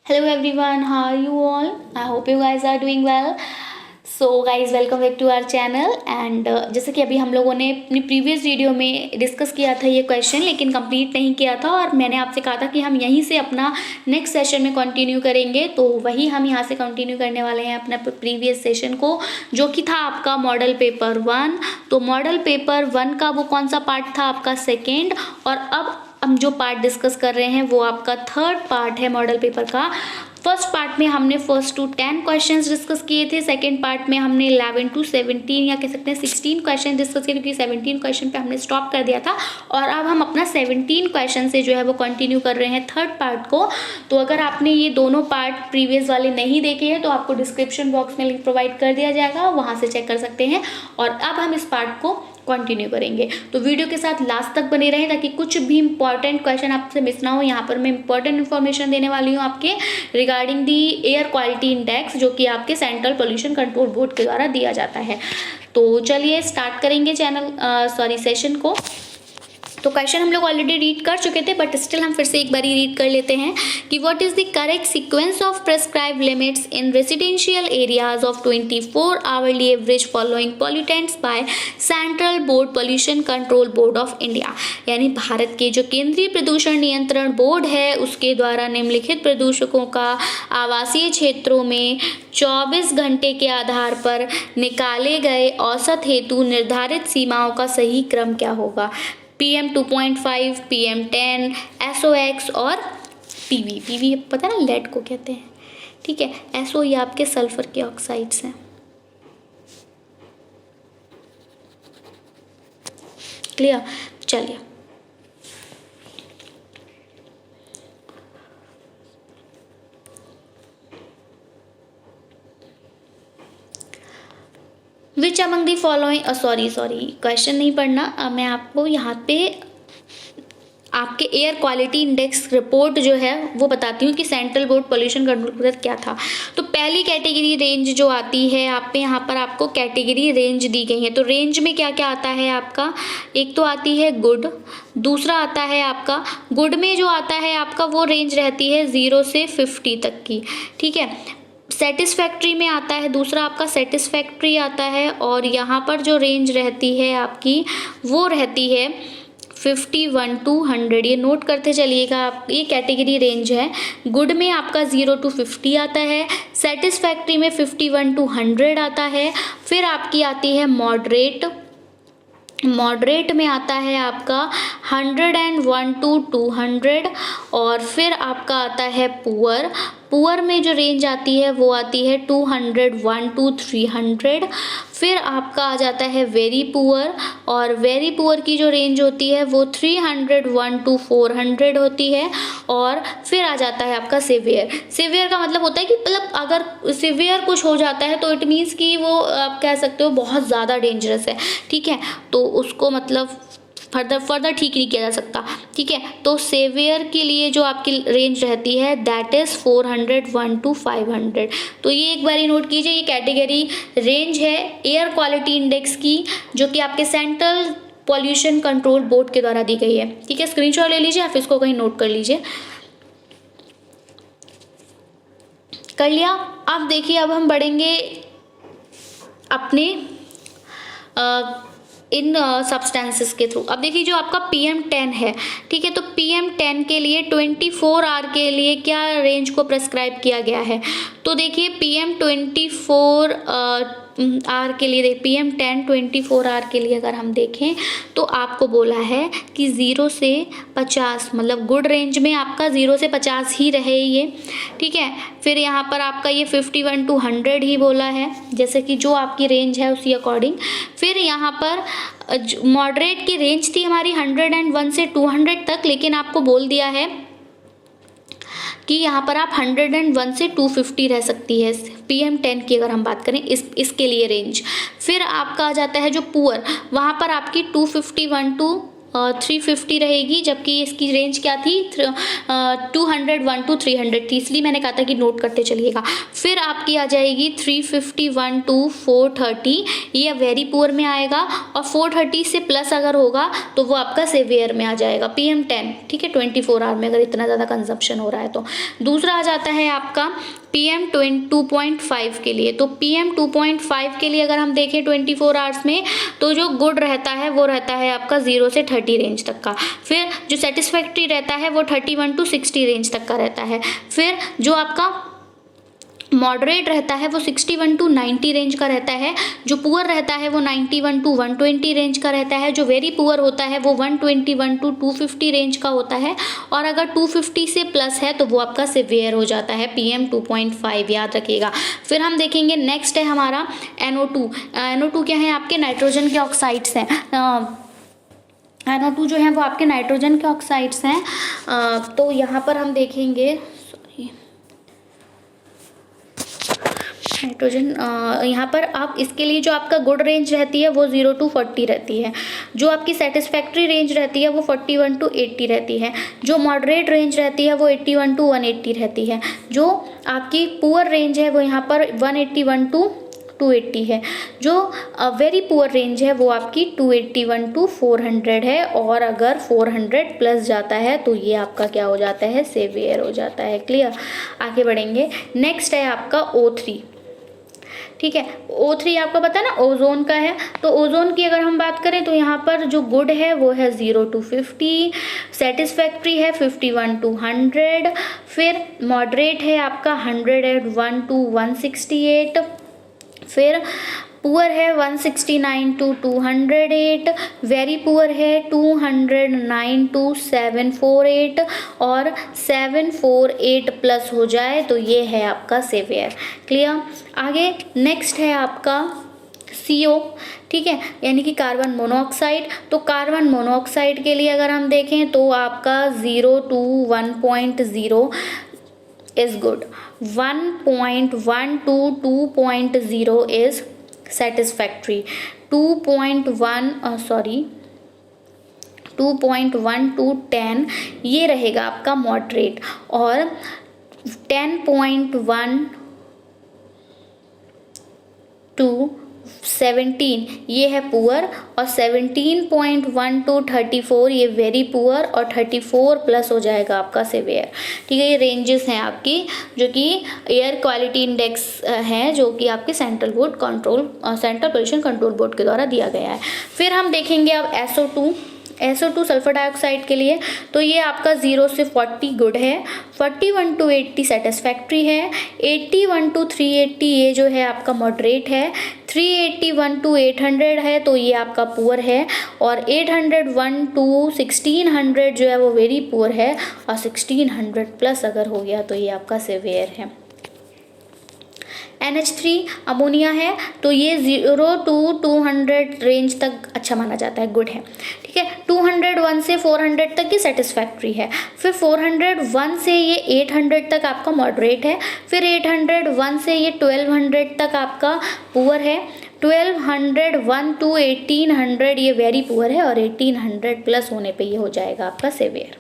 Hello everyone, how are you all? I hope you guys are doing well. So guys, welcome back to our channel and जैसे कि अभी हम लोगों ने अपनी प्रीवियस वीडियो में डिस्कस किया था ये क्वेश्चन, लेकिन कंप्लीट नहीं किया था और मैंने आपसे कहा था कि हम यहीं से अपना नेक्स्ट सेशन में कंटिन्यू करेंगे। तो वही हम यहाँ से कंटिन्यू करने वाले हैं अपना प्रीवियस सेशन को, जो कि था आपका मॉडल पेपर 1। तो मॉडल पेपर 1 का वो कौन सा पार्ट था? आपका सेकेंड। और अब हम जो पार्ट डिस्कस कर रहे हैं वो आपका थर्ड पार्ट है मॉडल पेपर का। फर्स्ट पार्ट में हमने फर्स्ट टू 10 क्वेश्चंस डिस्कस किए थे। सेकंड पार्ट में हमने 11 टू 17 या कह सकते हैं 16 क्वेश्चन डिस्कस किए, क्योंकि 17 क्वेश्चन पे हमने स्टॉप कर दिया था। और अब हम अपना 17 क्वेश्चन से जो है वो कंटिन्यू कर रहे हैं थर्ड पार्ट को। तो अगर आपने ये दोनों पार्ट प्रीवियस वाले नहीं देखे हैं तो आपको डिस्क्रिप्शन बॉक्स में लिंक प्रोवाइड कर दिया जाएगा, वहाँ से चेक कर सकते हैं। और अब हम इस पार्ट को कंटिन्यू करेंगे, तो वीडियो के साथ लास्ट तक बने रहें ताकि कुछ भी इंपॉर्टेंट क्वेश्चन आपसे मिस ना हो। यहाँ पर मैं इंपॉर्टेंट इन्फॉर्मेशन देने वाली हूँ आपके regarding the air quality index, जो कि आपके सेंट्रल पोल्यूशन कंट्रोल बोर्ड के द्वारा दिया जाता है। तो चलिए स्टार्ट करेंगे सेशन को। तो क्वेश्चन हम लोग ऑलरेडी रीड कर चुके थे, बट स्टिल हम फिर से एक बार रीड कर लेते हैं कि what is the correct sequence of prescribe limits in residential areas of 24 hourly average following pollutants by central board pollution control board of India. यानी भारत के जो केंद्रीय प्रदूषण नियंत्रण बोर्ड है उसके द्वारा निम्नलिखित प्रदूषकों का आवासीय क्षेत्रों में 24 घंटे के आधार पर निकाले गए औसत हेतु निर्धारित सीमाओं का सही क्रम क्या होगा? PM 2.5, PM 10, SOX और PV। PV पता है ना, लेड को कहते हैं, ठीक है। SO ये आपके सल्फर के ऑक्साइड्स हैं। क्लियर? चलिए which among the following, sorry question नहीं पढ़ना, मैं आपको यहाँ पे आपके एयर क्वालिटी इंडेक्स रिपोर्ट जो है वो बताती हूँ कि central board pollution control board क्या था। तो पहली कैटेगरी रेंज जो आती है आप पे, यहाँ पर आपको कैटेगरी रेंज दी गई है। तो रेंज में क्या क्या आता है आपका? एक तो आती है गुड, दूसरा आता है आपका गुड में जो आता है आपका वो रेंज रहती है 0 से 50 तक की, ठीक है। सेटिस्फैक्ट्री में आता है दूसरा आपका सेटिस्फैक्ट्री आता है, और यहाँ पर जो रेंज रहती है आपकी वो रहती है 51 to 100। ये नोट करते चलिएगा आप, ये कैटेगरी रेंज है। गुड में आपका 0 to 50 आता है, सेटिस्फैक्ट्री में 51 to 100 आता है। फिर आपकी आती है मॉडरेट, मॉडरेट में आता है आपका 101 to 200। और फिर आपका आता है पुअर, पुअर में जो रेंज आती है वो आती है 201 to 300। फिर आपका आ जाता है वेरी पुअर, और वेरी पुअर की जो रेंज होती है वो 301 to 400 होती है। और फिर आ जाता है आपका सिवियर। सिवियर का मतलब होता है कि मतलब अगर सिवियर कुछ हो जाता है तो इट मीन्स कि वो आप कह सकते हो बहुत ज़्यादा डेंजरस है, ठीक है। तो उसको मतलब फर्दर ठीक नहीं किया जा सकता, ठीक है। तो सेवियर के लिए जो आपकी रेंज रहती है दैट इज़ 401 to 500। तो ये एक बार नोट कीजिए, ये कैटेगरी रेंज है एयर क्वालिटी इंडेक्स की, जो कि आपके सेंट्रल पॉल्यूशन कंट्रोल बोर्ड के द्वारा दी गई है, ठीक है। स्क्रीनशॉट ले लीजिए, आप इसको कहीं नोट कर लीजिए। कर लिया? अब देखिए, अब हम बढ़ेंगे अपने इन सब्सटेंसेस के थ्रू। अब देखिए जो आपका PM 10 है, ठीक है। तो PM 10 के लिए 24 आवर के लिए क्या रेंज को प्रेस्क्राइब किया गया है? तो देखिए PM 24 आवर के लिए, PM 10 24 आवर के लिए अगर हम देखें तो आपको बोला है कि 0 से 50, मतलब गुड रेंज में आपका 0 से 50 ही रहे ये, ठीक है। फिर यहाँ पर आपका ये 51 to 100 ही बोला है, जैसे कि जो आपकी रेंज है उसी अकॉर्डिंग। फिर यहाँ पर मॉडरेट की रेंज थी हमारी 101 से 200 तक, लेकिन आपको बोल दिया है कि यहाँ पर आप 101 से 250 रह सकती है PM 10 की अगर हम बात करें इसके लिए रेंज। फिर आपका आ जाता है जो पुअर, वहाँ पर आपकी 251 to 350 रहेगी, जबकि इसकी रेंज क्या थी 201 to 300 थी, इसलिए मैंने कहा था कि नोट करते चलिएगा। फिर आपकी आ जाएगी 351 to 430, ये वेरी पुअर में आएगा। और 430 से प्लस अगर होगा तो वो आपका सेवियर में आ जाएगा, PM10, ठीक है, 24 आवर में अगर इतना ज़्यादा कंजप्शन हो रहा है तो। दूसरा आ जाता है आपका PM2.5 के लिए। तो PM2.5 के लिए अगर हम देखें 24 आवर्स में, तो जो गुड रहता है वो रहता है आपका 0 से 30 रेंज तक का। फिर जो सेटिस्फैक्ट्री रहता है वो 31 to 60 रेंज तक का रहता है। फिर जो आपका मॉडरेट रहता है वो 61 to 90 रेंज का रहता है। जो पुअर रहता है वो 91 to 120 रेंज का रहता है। जो वेरी पुअर होता है वो 121 to 250 रेंज का होता है। और अगर 250 से प्लस है तो वो आपका सिवियर हो जाता है, PM2.5, याद रखिएगा। फिर हम देखेंगे नेक्स्ट है हमारा NO2। NO2 क्या है, आपके नाइट्रोजन के ऑक्साइड्स हैं। NO2 जो है वो आपके नाइट्रोजन के ऑक्साइड्स हैं। तो यहाँ पर हम देखेंगे, नाइट्रोजन, यहाँ पर आप इसके लिए जो आपका गुड रेंज रहती है वो 0 to 40 रहती है। जो आपकी सेटिस्फैक्ट्री रेंज रहती है वो 41 to 80 रहती है। जो मॉडरेट रेंज रहती है वो 81 to 180 रहती है। जो आपकी पुअर रेंज है वो यहाँ पर 181 to 280 है। जो वेरी पुअर रेंज है वो आपकी 281 to 400 है। और अगर 400 प्लस जाता है तो ये आपका क्या हो जाता है, सेवियर हो जाता है। क्लियर, आगे बढ़ेंगे। नेक्स्ट है आपका O3, ठीक है। O3 आपको पता है ना, ओजोन का है। तो ओजोन की अगर हम बात करें तो यहाँ पर जो गुड है वो है 0 to 50, सेटिस्फैक्ट्री है 51 to 100, फिर मॉडरेट है आपका 101 to 168, फिर पुअर है 169 to 208, वेरी पुअर है 209 to 748, और 748 प्लस हो जाए तो ये है आपका सेवियर। क्लियर, आगे नेक्स्ट है आपका CO, ठीक है, यानी कि कार्बन मोनोऑक्साइड। तो कार्बन मोनोऑक्साइड के लिए अगर हम देखें तो आपका 0 to 1.0 is good, 1.1 to 2.0 is satisfactory, 2.1 to 10 ये रहेगा आपका मॉडरेट, और 10.1 to 17 ये है पुअर, और 17.1 to 34 ये वेरी पुअर, और 34 प्लस हो जाएगा आपका सेवियर। ठीक है, ये रेंजेस हैं आपकी जो कि एयर क्वालिटी इंडेक्स है, जो कि आपके सेंट्रल पोल्यूशन कंट्रोल बोर्ड के द्वारा दिया गया है। फिर हम देखेंगे अब SO2 सल्फर डाइऑक्साइड के लिए। तो ये आपका 0 से 40 गुड है, 41 to 80 सेटिस्फैक्ट्री है, 81 to 380 ये जो है आपका मॉडरेट है, 381 to 800 है तो ये आपका पुअर है, और 801 to 1600 जो है वो वेरी पुअर है, और 1600 प्लस अगर हो गया तो ये आपका सेवियर है। NH3 अमोनिया है, तो ये 0 to 200 रेंज तक अच्छा माना जाता है, गुड है। ठीक है, 201 से 400 तक ये सेटिस्फैक्ट्री है, फिर 401 से ये 800 तक आपका मॉडरेट है, फिर 801 से ये 1200 तक आपका पुअर है, 1201 to 1800 ये वेरी पुअर है, और 1800 प्लस होने पे ये हो जाएगा आपका सेवियर।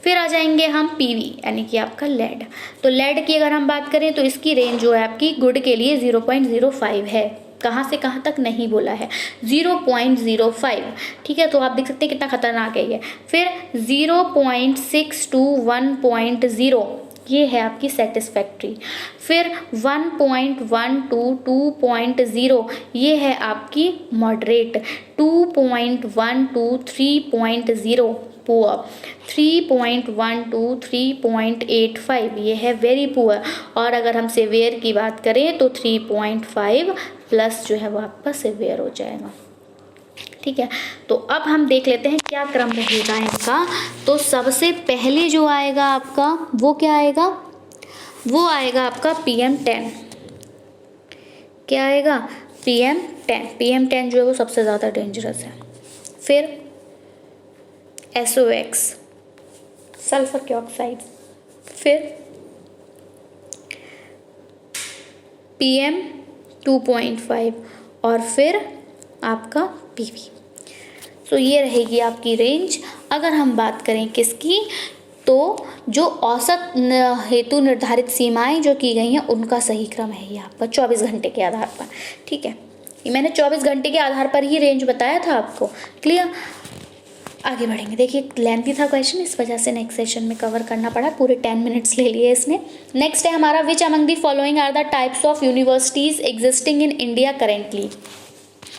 फिर आ जाएंगे हम PV यानी कि आपका लेड। तो लेड की अगर हम बात करें तो इसकी रेंज जो है आपकी गुड के लिए 0.05 है, कहाँ से कहाँ तक नहीं बोला है, 0.05। ठीक है, तो आप देख सकते हैं कितना खतरनाक है ये। फिर 0.6 to 1.0 ये है आपकी सेटिस्फैक्ट्री, फिर 1.1 to 2.0 ये है आपकी मॉडरेट, 2.1 to 3.0 पुअर, 3.1 to 3.85 ये है वेरी पुअर, और अगर हम सेवियर की बात करें तो 3.5 प्लस जो है वो आपका सेवियर हो जाएगा। ठीक है, तो अब हम देख लेते हैं क्या क्रम रहेगा इनका। तो सबसे पहले जो आएगा आपका वो क्या आएगा, वो आएगा आपका PM10। क्या आएगा, PM10 जो है वो सबसे ज़्यादा डेंजरस है। फिर SOX सल्फर के ऑक्साइड, फिर PM2.5, और फिर आपका PV। तो ये रहेगी आपकी रेंज। अगर हम बात करें किसकी, तो जो औसत हेतु निर्धारित सीमाएं जो की गई हैं उनका सही क्रम है ये आपका 24 घंटे के आधार पर। ठीक है, मैंने 24 घंटे के आधार पर ही रेंज बताया था आपको। क्लियर, आगे बढ़ेंगे। देखिए लेंथी था क्वेश्चन, इस वजह से नेक्स्ट सेशन में कवर करना पड़ा, पूरे 10 मिनट्स ले लिए इसने। नेक्स्ट है हमारा, which among the following are the types of universities existing in India currently.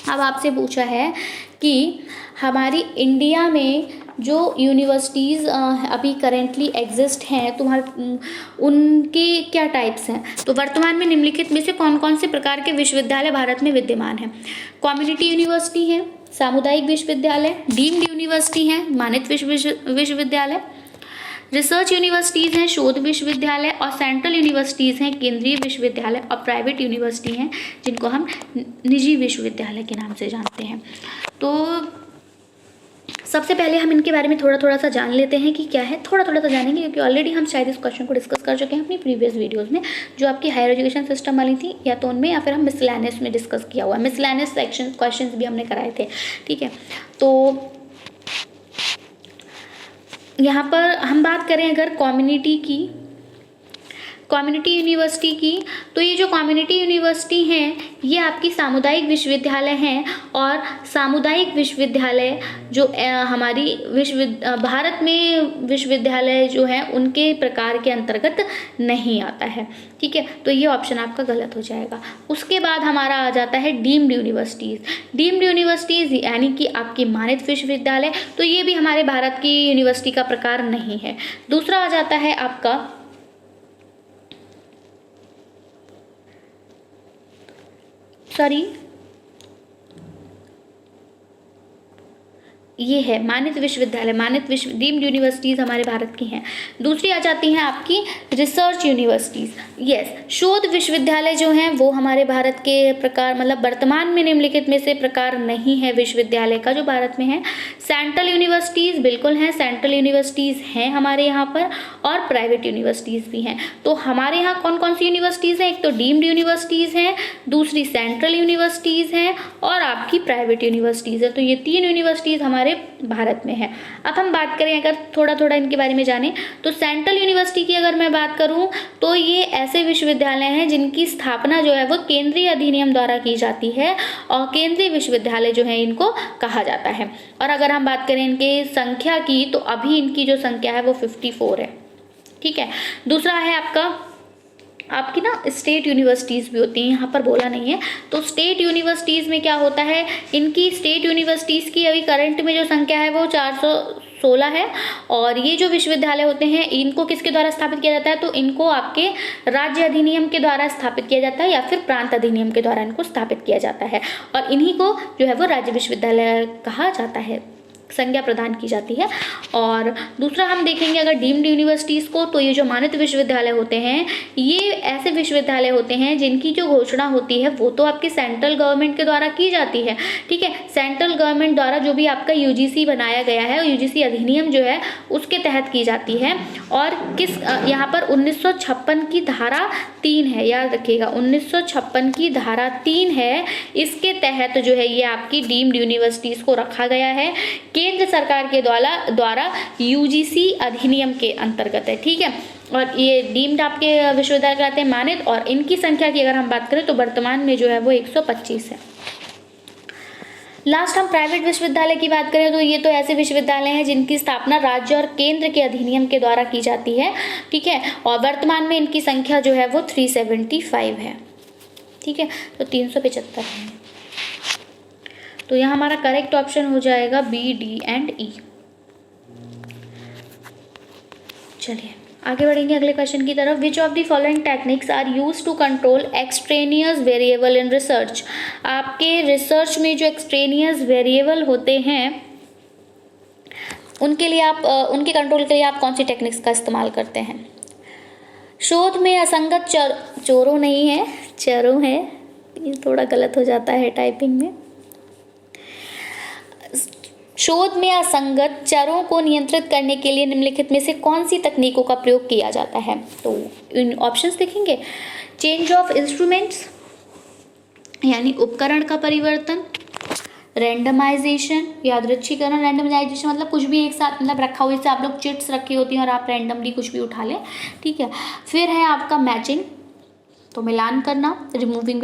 अब आपसे पूछा है कि हमारी इंडिया में जो यूनिवर्सिटीज़ अभी करेंटली एग्जिस्ट हैं तुम्हारे, उनके क्या टाइप्स हैं। तो वर्तमान में निम्नलिखित में से कौन कौन से प्रकार के विश्वविद्यालय भारत में विद्यमान हैं। कम्युनिटी यूनिवर्सिटी है, सामुदायिक विश्वविद्यालय, डीम्ड यूनिवर्सिटी है, मानित विश्वविद्यालय, रिसर्च यूनिवर्सिटीज़ हैं, शोध विश्वविद्यालय, और सेंट्रल यूनिवर्सिटीज़ हैं, केंद्रीय विश्वविद्यालय, और प्राइवेट यूनिवर्सिटी हैं जिनको हम निजी विश्वविद्यालय के नाम से जानते हैं। तो सबसे पहले हम इनके बारे में थोड़ा सा जान लेते हैं कि क्या है, थोड़ा सा जानेंगे क्योंकि ऑलरेडी हम शायद इस क्वेश्चन को डिस्कस कर चुके हैं अपनी प्रीवियस वीडियोस में, जो आपकी हायर एजुकेशन सिस्टम वाली थी या तो उनमें, या फिर हम मिसलेनियस में डिस्कस किया हुआ है। मिसलेनियस सेक्शन क्वेश्चंस भी हमने कराए थे, ठीक है। तो यहाँ पर हम बात करें अगर कम्युनिटी यूनिवर्सिटी की, तो ये जो कम्युनिटी यूनिवर्सिटी हैं ये आपकी सामुदायिक विश्वविद्यालय हैं, और सामुदायिक विश्वविद्यालय जो हमारी भारत में विश्वविद्यालय जो हैं उनके प्रकार के अंतर्गत नहीं आता है, ठीक है। तो ये ऑप्शन आपका गलत हो जाएगा। उसके बाद हमारा आ जाता है डीम्ड यूनिवर्सिटीज़। डीम्ड यूनिवर्सिटीज़ यानी कि आपकी मानित विश्वविद्यालय, तो ये भी हमारे भारत की यूनिवर्सिटी का प्रकार नहीं है। दूसरा आ जाता है आपका ये है मानित विश्वविद्यालय, डीम्ड यूनिवर्सिटीज़ हमारे भारत की हैं। दूसरी आ जाती हैं आपकी रिसर्च यूनिवर्सिटीज़। यस, शोध विश्वविद्यालय जो हैं वो हमारे भारत के प्रकार, मतलब वर्तमान में निम्नलिखित में से प्रकार नहीं है विश्वविद्यालय का जो भारत में है। सेंट्रल यूनिवर्सिटीज़ बिल्कुल हैं, सेंट्रल यूनिवर्सिटीज़ हैं हमारे यहाँ पर, और प्राइवेट यूनिवर्सिटीज़ भी हैं। तो हमारे यहाँ कौन कौन सी यूनिवर्सिटीज़ हैं, एक तो डीम्ड यूनिवर्सिटीज़ हैं, दूसरी सेंट्रल यूनिवर्सिटीज़ हैं, और आपकी प्राइवेट यूनिवर्सिटीज़ है। तो ये 3 यूनिवर्सिटीज़ हमारे भारत में है। अब हम बात करें, अगर थोड़ा इनके बारे में जानें, तो सेंट्रल यूनिवर्सिटी की अगर मैं बात करूं तो ये ऐसे विश्वविद्यालय हैं जिनकी स्थापना जो है वो केंद्रीय अधिनियम द्वारा की जाती है, और केंद्रीय विश्वविद्यालय जो है इनको कहा जाता है। और अगर हम बात करें इनकी संख्या की, तो अभी इनकी जो संख्या है वो 54 है, ठीक है। दूसरा है आपकी ना स्टेट यूनिवर्सिटीज़ भी होती हैं, यहाँ पर बोला नहीं है। तो स्टेट यूनिवर्सिटीज़ में क्या होता है, इनकी स्टेट यूनिवर्सिटीज़ की अभी करंट में जो संख्या है वो 416 है, और ये जो विश्वविद्यालय होते हैं इनको किसके द्वारा स्थापित किया जाता है, तो इनको आपके राज्य अधिनियम के द्वारा स्थापित किया जाता है, या फिर प्रांत अधिनियम के द्वारा इनको स्थापित किया जाता है, और इन्हीं को जो है वो राज्य विश्वविद्यालय कहा जाता है, संज्ञा प्रदान की जाती है। और दूसरा हम देखेंगे अगर डीम्ड यूनिवर्सिटीज़ को, तो ये जो मानित विश्वविद्यालय होते हैं ये ऐसे विश्वविद्यालय होते हैं जिनकी जो घोषणा होती है वो तो आपकी सेंट्रल गवर्नमेंट के द्वारा की जाती है, ठीक है। सेंट्रल गवर्नमेंट द्वारा जो भी आपका यूजीसी बनाया गया है, यूजीसी अधिनियम जो है उसके तहत की जाती है। और यहाँ पर 1956 की धारा 3 है, याद रखिएगा 1956 की धारा 3 है, इसके तहत जो है ये आपकी डीम्ड यूनिवर्सिटीज़ को रखा गया है, केंद्र सरकार के द्वारा यूजीसी अधिनियम के अंतर्गत है, ठीक है। और ये डीम्ड आपके विश्वविद्यालय कहलाते हैं मानित, और इनकी संख्या की अगर हम बात करें तो वर्तमान में जो है वो 125 है। लास्ट हम प्राइवेट विश्वविद्यालय की बात करें तो ये तो ऐसे विश्वविद्यालय हैं जिनकी स्थापना राज्य और केंद्र के अधिनियम के द्वारा की जाती है, ठीक है। और वर्तमान में इनकी संख्या जो है वो 375 है, ठीक है। तो 375 है। तो यहाँ हमारा करेक्ट ऑप्शन हो जाएगा बी, डी एंड ई। चलिए आगे बढ़ेंगे अगले क्वेश्चन की तरफ। Which of the following techniques are use to control extraneous variable in research. आपके रिसर्च में जो एक्सट्रेनियस वेरिएबल होते हैं उनके लिए आप उनके कंट्रोल के लिए आप कौन सी टेक्निक्स का इस्तेमाल करते हैं। शोध में असंगत चरों नहीं है, चरों है, ये थोड़ा गलत हो जाता है टाइपिंग में। शोध में असंगत चरों को नियंत्रित करने के लिए निम्नलिखित में से कौन सी तकनीकों का प्रयोग किया जाता है। तो इन ऑप्शंस देखेंगे, चेंज ऑफ इंस्ट्रूमेंट्स यानी उपकरण का परिवर्तन, रैंडमाइजेशन यादृच्छिकरण, रैंडमाइजेशन मतलब कुछ भी एक साथ मतलब रखा हुआ, जैसे आप लोग चिट्स रखी होती हैं और आप रैंडमली कुछ भी उठा लें, ठीक है। फिर है आपका मैचिंग, तो मिलान करना, रिमूविंग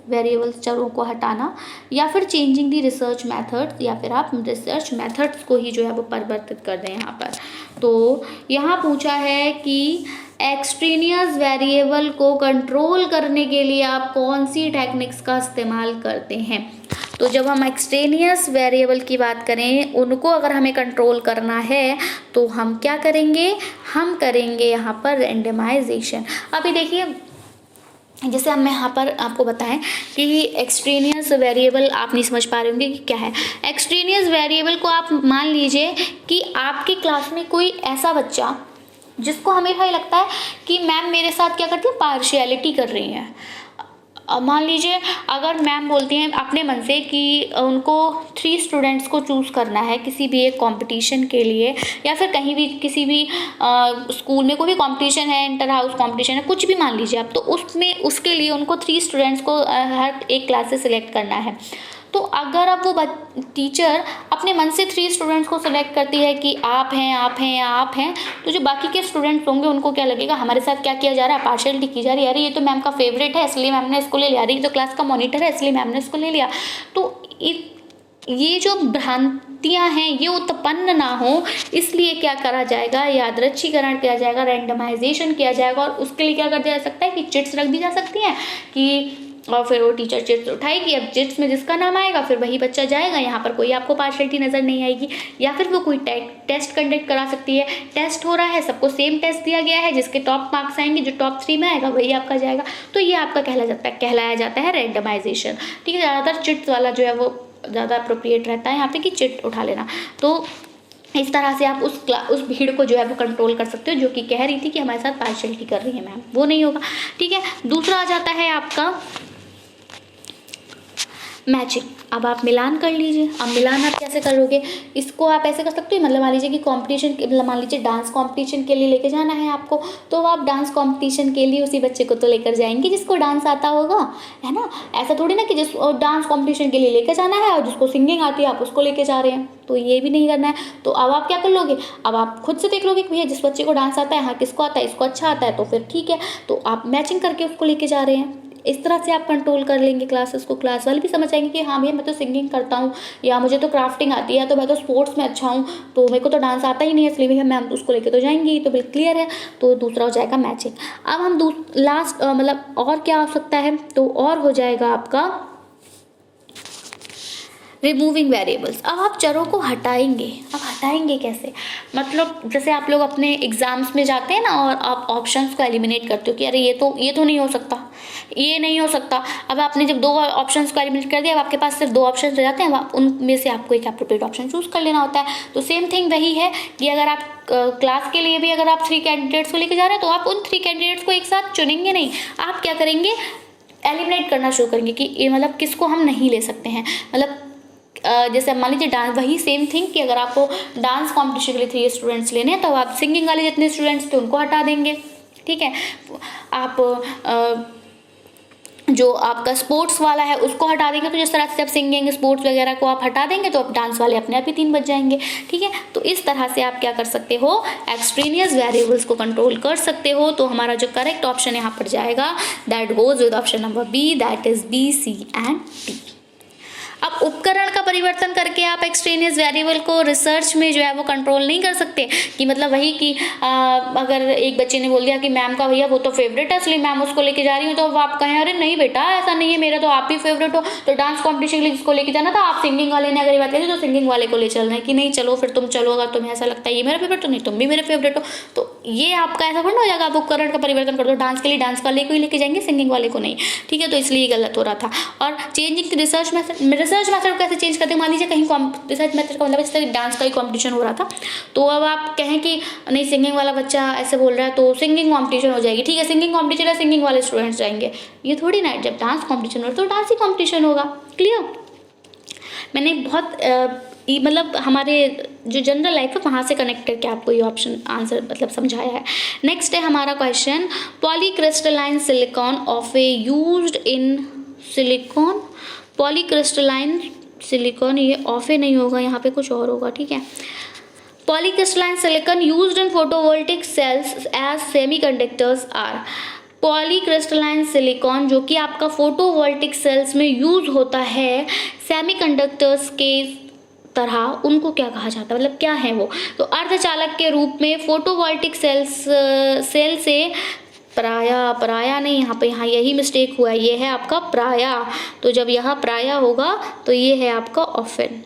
वेरिएबल्स चरों को हटाना, या फिर चेंजिंग दी रिसर्च मेथड्स, या फिर आप रिसर्च मेथड्स को ही जो है वो परिवर्तित कर दें यहाँ पर। तो यहाँ पूछा है कि एक्सट्रेनियस वेरिएबल को कंट्रोल करने के लिए आप कौन सी टेक्निक्स का इस्तेमाल करते हैं। तो जब हम एक्सट्रेनियस वेरिएबल की बात करें, उनको अगर हमें कंट्रोल करना है तो हम क्या करेंगे, हम करेंगे यहाँ पर रैंडमाइजेशन। अभी देखिए, जैसे हम यहाँ पर आपको बताएं कि एक्सट्रेनियस वेरिएबल आप नहीं समझ पा रहे होंगे कि क्या है। एक्सट्रेनियस वेरिएबल को आप मान लीजिए कि आपकी क्लास में कोई ऐसा बच्चा जिसको हमेशा ये लगता है कि मैम मेरे साथ क्या करती है, पार्शियलिटी कर रही हैं। मान लीजिए अगर मैम बोलती हैं अपने मन से कि उनको 3 स्टूडेंट्स को चूज़ करना है किसी भी एक कंपटीशन के लिए, या फिर कहीं भी किसी भी स्कूल में कोई भी कंपटीशन है, इंटर हाउस कंपटीशन है, कुछ भी मान लीजिए आप, तो उसमें उसके लिए उनको 3 स्टूडेंट्स को हर एक क्लास से सिलेक्ट करना है। तो अगर अब वो टीचर अपने मन से 3 स्टूडेंट्स को सिलेक्ट करती है कि आप हैं, आप हैं या आप हैं, तो जो बाकी के स्टूडेंट्स होंगे उनको क्या लगेगा, हमारे साथ क्या किया जा रहा है, पार्शियलिटी की जा रही है। अरे ये तो मैम का फेवरेट है इसलिए मैम ने इसको ले लिया, अरे ये तो क्लास का मॉनिटर है इसलिए मैम ने इसको ले लिया। तो ये जो भ्रांतियां हैं ये उत्पन्न ना हो, इसलिए क्या करा जाएगा, यादृच्छीकरण किया जाएगा, रैंडमाइजेशन किया जाएगा। और उसके लिए क्या कर दिया जा सकता है कि चिट्स रख दी जा सकती हैं कि, और फिर वो टीचर चिट्स उठाएगी। अब चिट्स में जिसका नाम आएगा फिर वही बच्चा जाएगा, यहाँ पर कोई आपको पार्शियलिटी नज़र नहीं आएगी। या फिर वो कोई टेस्ट कंडक्ट करा सकती है, टेस्ट हो रहा है, सबको सेम टेस्ट दिया गया है, जिसके टॉप मार्क्स आएंगे, जो टॉप 3 में आएगा वही आपका जाएगा। तो ये आपका कहलाया जाता है रैंडमाइजेशन। ठीक है, ज़्यादातर चिट्स वाला जो है वो ज़्यादा अप्रोप्रिएट रहता है यहाँ पे कि चिट उठा लेना। तो इस तरह से आप उस भीड़ को जो है वो कंट्रोल कर सकते हो जो कि कह रही थी कि हमारे साथ पार्शियलिटी कर रही है मैम, वो नहीं होगा। ठीक है, दूसरा आ जाता है आपका मैचिंग। अब आप मिलान कर लीजिए। अब मिलान आप कैसे करोगे, इसको आप ऐसे कर सकते हो, मतलब मान लीजिए कि कंपटीशन, मतलब मान लीजिए डांस कंपटीशन के लिए लेके जाना है आपको, तो आप डांस कंपटीशन के लिए उसी बच्चे को तो लेकर जाएंगे जिसको डांस आता होगा, है ना। ऐसा थोड़ी ना कि जिस डांस कंपटीशन के लिए लेकर जाना है और जिसको सिंगिंग आती है आप उसको लेके जा रहे हैं, तो ये भी नहीं करना है। तो अब आप क्या कर लोगे, अब आप खुद से देख लोगे कि भैया जिस बच्चे को डांस आता है, हाँ किसको आता है, इसको अच्छा आता है, तो फिर ठीक है, तो आप मैचिंग करके उसको लेके जा रहे हैं। इस तरह से आप कंट्रोल कर लेंगे क्लासेस को। क्लास वाले भी समझ आएंगे कि हाँ भैया मैं तो सिंगिंग करता हूँ, या मुझे तो क्राफ्टिंग आती है, तो मैं तो स्पोर्ट्स में अच्छा हूँ, तो मेरे को तो डांस आता ही नहीं है, इसलिए भैया मैम उसको लेके तो जाएंगी। तो बिल्कुल क्लियर है। तो दूसरा हो जाएगा मैचिंग। अब हम लास्ट मतलब और क्या हो सकता है, तो और हो जाएगा आपका रिमूविंग वेरिएबल्स। अब आप चरों को हटाएंगे। अब हटाएंगे कैसे, मतलब जैसे आप लोग अपने एग्जाम्स में जाते हैं ना और आप ऑप्शंस को एलिमिनेट करते हो कि अरे ये तो नहीं हो सकता, ये नहीं हो सकता। अब आपने जब 2 ऑप्शंस को एलिमिनेट कर दिया, अब आपके पास सिर्फ 2 ऑप्शन रह जाते हैं, उनमें से आपको एक एप्रोप्रिएट ऑप्शन चूज कर लेना होता है। तो सेम थिंग वही है कि अगर आप क्लास के लिए भी अगर आप 3 कैंडिडेट्स को लेकर जा रहे हैं, तो आप उन 3 कैंडिडेट्स को एक साथ चुनेंगे नहीं, आप क्या करेंगे, एलिमिनेट करना शुरू करेंगे कि ये मतलब किसको हम नहीं ले सकते हैं। मतलब जैसे मान लीजिए डांस, वही सेम थिंग कि अगर आपको डांस कॉम्पिटिशन के लिए 3 स्टूडेंट्स लेने हैं, तो आप सिंगिंग वाले जितने स्टूडेंट्स थे उनको हटा देंगे। ठीक है, आप जो आपका स्पोर्ट्स वाला है उसको हटा देंगे। तो जिस तरह से आप सिंगिंग, स्पोर्ट्स वगैरह को आप हटा देंगे, तो आप डांस वाले अपने आप ही 3 बच जाएंगे। ठीक है, तो इस तरह से आप क्या कर सकते हो, एक्सट्रेनियस वेरिएबल्स को कंट्रोल कर सकते हो। तो हमारा जो करेक्ट ऑप्शन यहाँ पर जाएगा, that goes with option number B, that is B, C and D. अब उपकरण का परिवर्तन करके आप एक्सट्रेनियस वेरिएबल को रिसर्च में जो है वो कंट्रोल नहीं कर सकते कि मतलब वही कि अगर एक बच्चे ने बोल दिया कि मैम का भैया वो तो फेवरेट है इसलिए मैम उसको लेके जा रही हूँ, तो आप कहें अरे नहीं बेटा ऐसा नहीं है, मेरा तो आप ही फेवरेट हो, तो डांस कॉम्पिटिशन के लिए जिसको लेके जाना था, आप सिंगिंग वाले ने अगर ये बात कही तो सिंगिंग वाले को ले चल रहे हैं कि नहीं चलो फिर तुम चलो, अगर तुम्हें ऐसा लगता है ये मेरा फेवरेट तो नहीं तुम भी मेरे फेवरेट हो। तो ये आपका ऐसा थोड़ा हो जाएगा, आप उपकरण का परिवर्तन कर दो, डांस के लिए डांस वाले को ही लेके जाएंगे, सिंगिंग वाले को नहीं। ठीक है, तो इसलिए गलत हो रहा था। और चेंजिंग रिसर्च मेथड कैसे चेंज करते हैं, मान लीजिए कहीं रिसर्च मेथड का मतलब जैसे डांस का ही कंपटीशन हो रहा था, तो अब आप कहें कि नहीं सिंगिंग वाला बच्चा ऐसे बोल रहा है तो सिंगिंग कंपटीशन हो जाएगी। ठीक है, सिंगिंग कंपटीशन है, सिंगिंग वाले स्टूडेंट्स जाएंगे, ये थोड़ी ना, जब डांस कंपटीशन हो तो डांस ही कंपटीशन होगा। क्लियर, मैंने बहुत मतलब हमारे जो जनरल लाइफ है वहाँ से कनेक्ट करके आपको ये ऑप्शन आंसर मतलब समझाया है। नेक्स्ट है हमारा question, polycrystalline silicon of a used in silicon, polycrystalline silicon, ये ऑफ नहीं होगा, यहाँ पे कुछ और होगा। ठीक है, polycrystalline silicon used in photovoltaic cells as semiconductors are, polycrystalline silicon जो कि आपका फोटोवोल्टिक सेल्स में यूज होता है सेमीकंडक्टर्स के तरह, उनको क्या कहा जाता है, मतलब क्या है वो? तो अर्धचालक के रूप में फोटोवोल्टिक सेल से पराया नहीं, यहाँ पे यहाँ यही मिस्टेक हुआ है, ये है आपका प्राया। तो जब यहाँ प्राया होगा तो ये है आपका ऑफेन।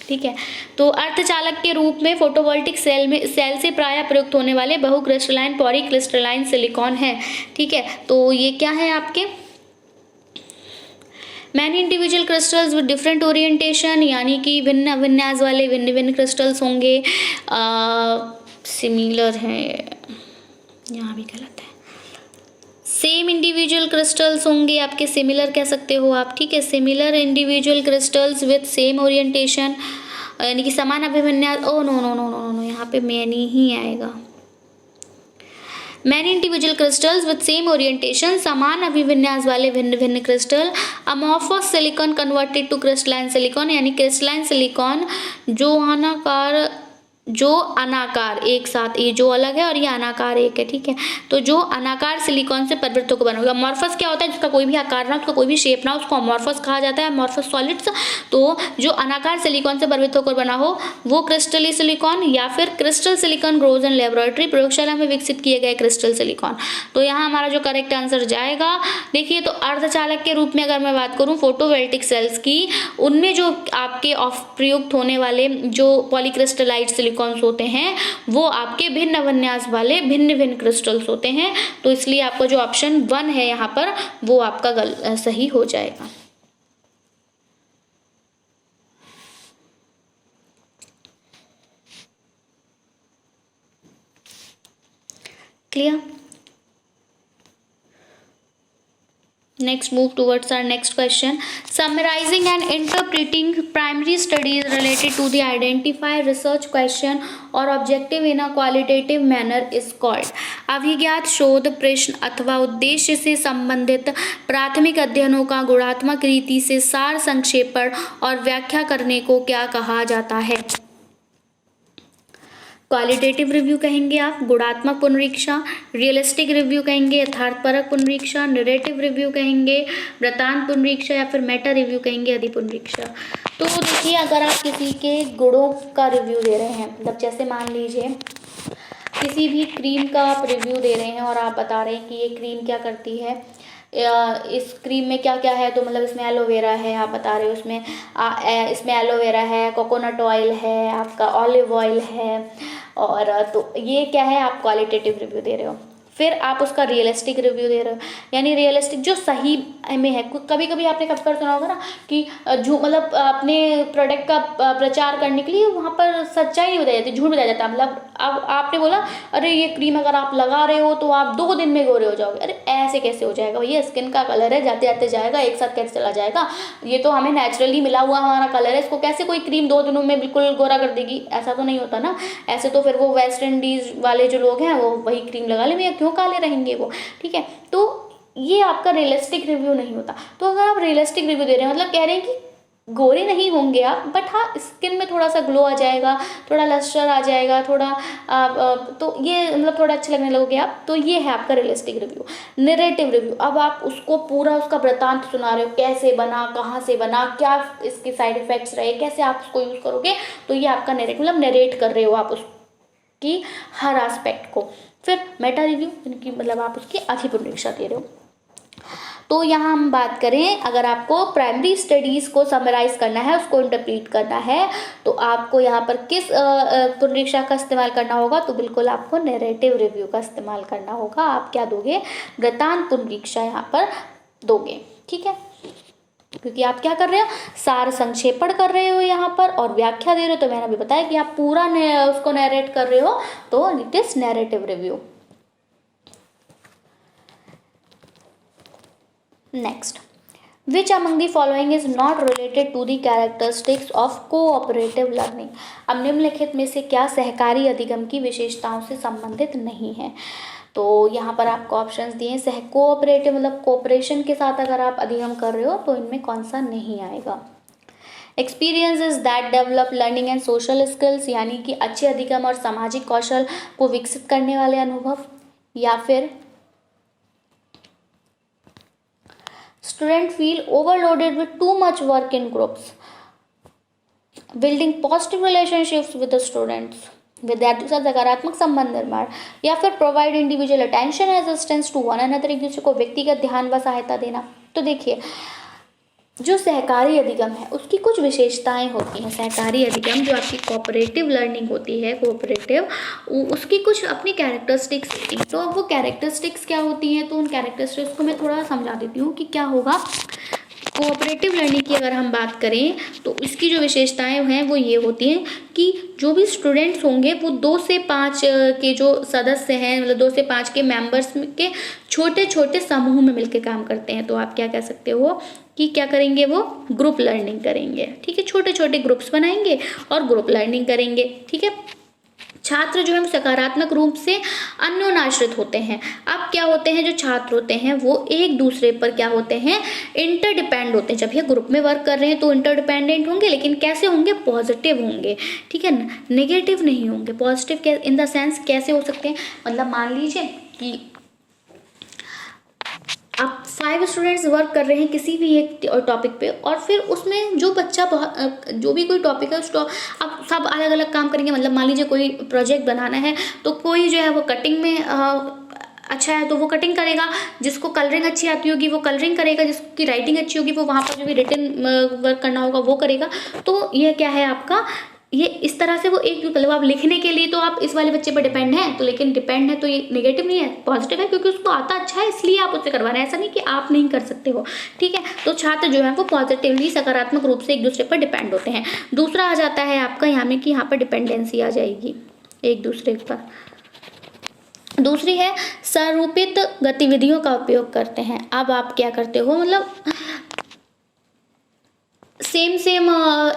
ठीक है, तो अर्धचालक के रूप में फोटोवोल्टिक सेल से प्राय प्रयुक्त होने वाले बहुक्रिस्टलाइन पॉलीक्रिस्टलाइन सिलिकॉन है। ठीक है, तो ये क्या है आपके many individual crystals with different orientation, यानी कि भिन्न विन्यास वाले भिन्न भिन्न क्रिस्टल्स होंगे। सिमिलर है, यहाँ भी गलत है। सेम इंडिविजुअल क्रिस्टल्स होंगे आपके, सिमिलर कह सकते हो आप। ठीक है, similar individual crystals with same orientation, यानी कि समान अभिविन्यास। Oh no no no no no, यहाँ पे मैनी ही आएगा। Many individual crystals with same orientation, समान अभिविन्यास वाले भिन्न भिन्न crystal. Amorphous silicon converted to crystalline silicon, यानी क्रिस्टलाइन सिलिकॉन जो अनाकार एक साथ, ये जो अलग है और ये अनाकार एक है। ठीक है, तो जो अनाकार सिलिकॉन से परिवर्तित होकर बना होगा। अमॉर्फस क्या होता है? जिसका कोई भी आकार ना, उसका कोई भी शेप ना, उसको अमॉर्फस कहा जाता है, अमॉर्फस सॉलिड्स। तो जो अनाकार सिलिकॉन से परिवर्तित होकर बना हो वो क्रिस्टली सिलिकॉन, या फिर crystal silicon grows in laboratory, प्रयोगशाला में विकसित किए गए क्रिस्टल सिलिकॉन। तो यहाँ हमारा जो करेक्ट आंसर जाएगा, देखिए, तो अर्धचालक के रूप में अगर मैं बात करूँ फोटोवोल्टिक सेल्स की, उनमें जो आपके प्रयुक्त होने वाले जो पॉलीक्रिस्टलाइट सिलिकॉन होते हैं वो आपके भिन्न विन्यास वाले भिन्न भिन्न क्रिस्टल्स होते हैं। तो इसलिए आपका जो ऑप्शन 1 है यहाँ पर वो आपका सही हो जाएगा। Clear? Next, move towards our next question. Summarizing and interpreting primary studies related to the identified research question or objective in a qualitative manner is called. अभिज्ञात शोध प्रश्न अथवा उद्देश्य से संबंधित प्राथमिक अध्ययनों का गुणात्मक रीति से सार संक्षेपण और व्याख्या करने को क्या कहा जाता है? क्वालिटेटिव रिव्यू कहेंगे आप, गुणात्मक पुनरीक्षा, रियलिस्टिक रिव्यू कहेंगे, यथार्थपरक पुनरीक्षा, नरेटिव रिव्यू कहेंगे, वृत्तांत पुनरीक्षा, या फिर मेटा रिव्यू कहेंगे, अधिपुनरीक्षा। तो देखिए, अगर आप किसी के गुणों का रिव्यू दे रहे हैं, मतलब जैसे मान लीजिए किसी भी क्रीम का आप रिव्यू दे रहे हैं और आप बता रहे हैं कि ये क्रीम क्या करती है, इस क्रीम में क्या क्या है, तो मतलब इसमें एलोवेरा है, आप बता रहे हो इसमें एलोवेरा है, कोकोनट ऑयल है, आपका ऑलिव ऑयल है, और तो ये क्या है, आप क्वालिटेटिव रिव्यू दे रहे हो। फिर आप उसका रियलिस्टिक रिव्यू दे रहे हो, यानी रियलिस्टिक जो सही में है। कभी कभी आपने कब कर सुना होगा ना कि मतलब अपने प्रोडक्ट का प्रचार करने के लिए वहाँ पर सच्चाई नहीं बताई जाती, झूठ बताया जाता है। मतलब अब आपने बोला अरे ये क्रीम अगर आप लगा रहे हो तो आप 2 दिन में गोरे हो जाओगे। अरे ऐसे कैसे हो जाएगा भैया, स्किन का कलर है, जाते जाते जाएगा, एक साथ कैसे चला जाएगा? ये तो हमें नेचुरली मिला हुआ हमारा कलर है, इसको कैसे कोई क्रीम 2 दिनों में बिल्कुल गोरा कर देगी? ऐसा तो नहीं होता ना। ऐसे तो फिर वो वेस्ट इंडीज वाले जो लोग हैं वो वही क्रीम लगा ले, भैया क्यों काले रहेंगे वो? ठीक है, तो ये आपका रियलिस्टिक रिव्यू नहीं होता। तो अगर आप रियलिस्टिक रिव्यू दे रहे हैं, मतलब कह रहे हैं कि गोरे नहीं होंगे आप, बट हाँ स्किन में थोड़ा सा ग्लो आ जाएगा, थोड़ा लस्टर आ जाएगा, थोड़ा तो ये मतलब थोड़ा अच्छे लगने लगोगे आप। तो ये है आपका रियलिस्टिक रिव्यू। नरेटिव रिव्यू, अब आप उसको पूरा उसका वृत्तांत सुना रहे हो, कैसे बना, कहाँ से बना, क्या इसके साइड इफेक्ट्स रहे, कैसे आप उसको यूज़ करोगे, तो ये आपका नरेटिव, मतलब नरेट कर रहे हो आप उसकी हर एस्पेक्ट को। फिर मेटा रिव्यू, यानी मतलब आप उसकी अधिपुनरीक्षा दे रहे हो। तो यहाँ हम बात करें, अगर आपको प्राइमरी स्टडीज़ को समराइज करना है, उसको इंटरप्रीट करना है, तो आपको यहाँ पर किस पुनरीक्षा का इस्तेमाल करना होगा? तो बिल्कुल आपको नैरेटिव रिव्यू का इस्तेमाल करना होगा। आप क्या दोगे? वृत्तांत पुनरीक्षा यहाँ पर दोगे। ठीक है, क्योंकि आप क्या कर रहे हो? सार संक्षेपण कर रहे हो यहाँ पर और व्याख्या दे रहे हो। तो मैंने अभी बताया कि आप पूरा उसको नैरेट कर रहे हो, तो it is narrative review. Next, which among the following is not related to the characteristics of cooperative learning? अब निम्नलिखित में से क्या सहकारी अधिगम की विशेषताओं से संबंधित नहीं है? तो यहाँ पर आपको ऑप्शंस दिए हैं। सह कोऑपरेटिव मतलब कोऑपरेशन के साथ अगर आप अधिगम कर रहे हो तो इनमें कौन सा नहीं आएगा? Experiences that develop learning and social skills, यानी कि अच्छे अधिगम और सामाजिक कौशल को विकसित करने वाले अनुभव, या फिर student feel overloaded with too much work in groups, building positive relationships with the students, विद्यार्थियों के साथ सकारात्मक संबंध निर्माण, या फिर provide individual attention assistance to one another, एक दूसरे को व्यक्तिगत ध्यान व सहायता देना। तो देखिए, जो सहकारी अधिगम है उसकी कुछ विशेषताएं होती हैं। सहकारी अधिगम जो आपकी कोऑपरेटिव लर्निंग होती है, कोऑपरेटिव, उसकी कुछ अपनी कैरेक्टरिस्टिक्स होती हैं। तो अब वो कैरेक्टरिस्टिक्स क्या होती हैं, तो उन कैरेक्टरिस्टिक्स को मैं थोड़ा समझा देती हूँ कि क्या होगा। कोऑपरेटिव लर्निंग की अगर हम बात करें तो इसकी जो विशेषताएं हैं वो ये होती हैं कि जो भी स्टूडेंट्स होंगे वो 2 से 5 के जो सदस्य हैं, मतलब 2 से 5 के मेंबर्स के छोटे छोटे समूह में मिलकर काम करते हैं। तो आप क्या कह सकते हो कि क्या करेंगे, वो ग्रुप लर्निंग करेंगे। ठीक है, छोटे छोटे ग्रुप्स बनाएंगे और ग्रुप लर्निंग करेंगे। ठीक है, छात्र जो है सकारात्मक रूप से अन्योन्याश्रित होते हैं। अब क्या होते हैं, जो छात्र होते हैं वो एक दूसरे पर क्या होते हैं, इंटरडिपेंड होते हैं। जब ये ग्रुप में वर्क कर रहे हैं तो इंटरडिपेंडेंट होंगे, लेकिन कैसे होंगे, पॉजिटिव होंगे। ठीक है, नेगेटिव नहीं होंगे। पॉजिटिव इन द सेंस कैसे हो सकते हैं, मतलब मान लीजिए कि आप 5 स्टूडेंट्स वर्क कर रहे हैं किसी भी एक टॉपिक पे, और फिर उसमें जो बच्चा जो भी कोई टॉपिक है उसको अब सब अलग अलग काम करेंगे। मतलब मान लीजिए कोई प्रोजेक्ट बनाना है तो कोई जो है वो कटिंग में अच्छा है तो वो कटिंग करेगा, जिसको कलरिंग अच्छी आती होगी वो कलरिंग करेगा, जिसकी राइटिंग अच्छी होगी वो वहाँ पर जो भी रिटन वर्क करना होगा वो करेगा। तो ये क्या है आपका, ये इस तरह से वो एक मतलब आप लिखने के लिए तो आप इस वाले बच्चे पर डिपेंड हैं, तो लेकिन डिपेंड है तो ये नेगेटिव नहीं है, पॉजिटिव है, क्योंकि उसको आता अच्छा है इसलिए आप उससे करवा रहे हैं। ऐसा नहीं कि आप नहीं कर सकते हो। ठीक है, तो छात्र जो है वो पॉजिटिवली सकारात्मक रूप से एक दूसरे पर डिपेंड होते हैं। दूसरा आ जाता है आपका यहाँ में कि यहाँ पर डिपेंडेंसी आ जाएगी एक दूसरे पर। दूसरी है स्वरूपित गतिविधियों का उपयोग करते हैं। अब आप क्या करते हो, मतलब सेम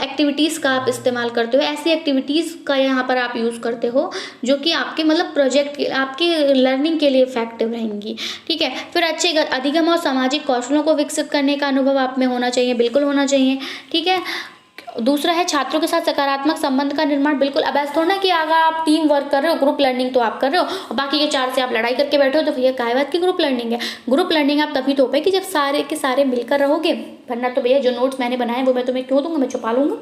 एक्टिविटीज़ का आप इस्तेमाल करते हो, ऐसी एक्टिविटीज़ का यहाँ पर आप यूज़ करते हो जो कि आपके मतलब प्रोजेक्ट के, आपके लर्निंग के लिए इफेक्टिव रहेंगी। ठीक है, फिर अच्छे अधिगम और सामाजिक कौशलों को विकसित करने का अनुभव आप में होना चाहिए, बिल्कुल होना चाहिए। ठीक है, दूसरा है छात्रों के साथ सकारात्मक संबंध का निर्माण। बिल्कुल, अब ऐसा थोड़ा ना कि अगर आप टीम वर्क कर रहे हो, ग्रुप लर्निंग तो आप कर रहे हो और बाकी के 4 से आप लड़ाई करके बैठे हो, तो भैया काय बात की ग्रुप लर्निंग है। ग्रुप लर्निंग आप तभी तो हो पाएगी जब सारे के सारे मिलकर रहोगे, वरना तो भैया जो नोट्स मैंने बनाए वो मैं तुम्हें क्यों दूंगा, मैं छुपा लूंगा,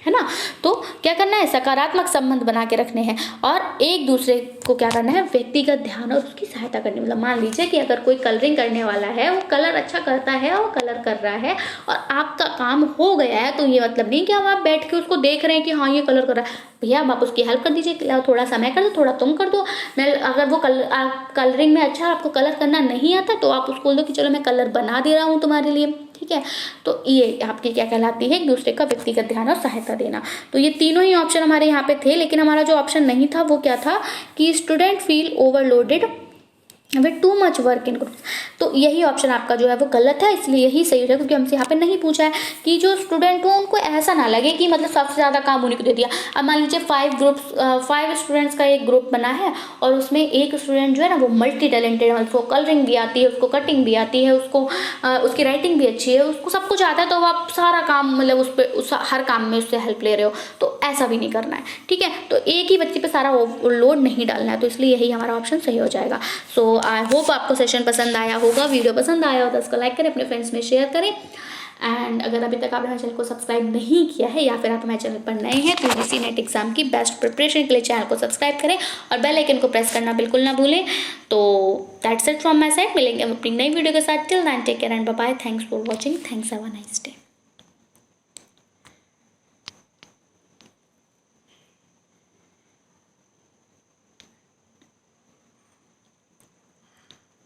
है ना। तो क्या करना है, सकारात्मक संबंध बना के रखने हैं और एक दूसरे को क्या करना है, व्यक्तिगत ध्यान और उसकी सहायता करनी। मतलब मान लीजिए कि अगर कोई कलरिंग करने वाला है, वो कलर अच्छा करता है और कलर कर रहा है और आपका काम हो गया है, तो ये मतलब नहीं कि अब आप बैठ के उसको देख रहे हैं कि हाँ ये कलर कर रहा है। भैया आप उसकी हेल्प कर दीजिए, थोड़ा समय कर दो, थोड़ा तुम कर दो। मैं अगर वो कलरिंग में अच्छा, आपको कलर करना नहीं आता तो आप उसको बोल दो कि चलो मैं कलर बना दे रहा हूँ तुम्हारे लिए। ठीक है, तो ये आपकी क्या कहलाती है, एक दूसरे का व्यक्तिगत ध्यान और सहायता देना। तो ये तीनों ही ऑप्शन हमारे यहाँ पे थे, लेकिन हमारा जो ऑप्शन नहीं था वो क्या था कि student feel overloaded with two much work in groups. तो यही ऑप्शन आपका जो है वो गलत है, इसलिए यही सही है, क्योंकि हमसे यहाँ पे नहीं पूछा है कि जो स्टूडेंट हो उनको ऐसा ना लगे कि मतलब सबसे ज़्यादा काम उन्हीं को दे दिया। अब मान लीजिए 5 स्टूडेंट्स का एक ग्रुप बना है और उसमें एक स्टूडेंट जो है ना वो मल्टी टैलेंटेड है, उसको कलरिंग भी आती है, उसको कटिंग भी आती है, उसको उसकी राइटिंग भी अच्छी है, उसको सब कुछ आता है, तो आप सारा काम मतलब उस हर काम में उससे हेल्प ले रहे हो, तो ऐसा भी नहीं करना है। ठीक है, तो एक ही बच्चे पे सारा लोड नहीं डालना है, तो इसलिए यही हमारा ऑप्शन सही हो जाएगा। सो आई होप आपको सेशन पसंद आया होगा, वीडियो पसंद आया हो तो इसको लाइक करें, अपने फ्रेंड्स में शेयर करें। एंड अगर अभी तक आपने हमारे चैनल को सब्सक्राइब नहीं किया है या फिर आप हमारे चैनल पर नए हैं तो यूजीसी नेट एग्जाम की बेस्ट प्रिपरेशन के लिए चैनल को सब्सक्राइब करें और बेल आइकन को प्रेस करना बिल्कुल ना भूलें। तो that's it from my side, मिलेंगे हम अपनी नई वीडियो के साथ। Till then take care and bye bye. Thanks for watching, thanks, have a nice day.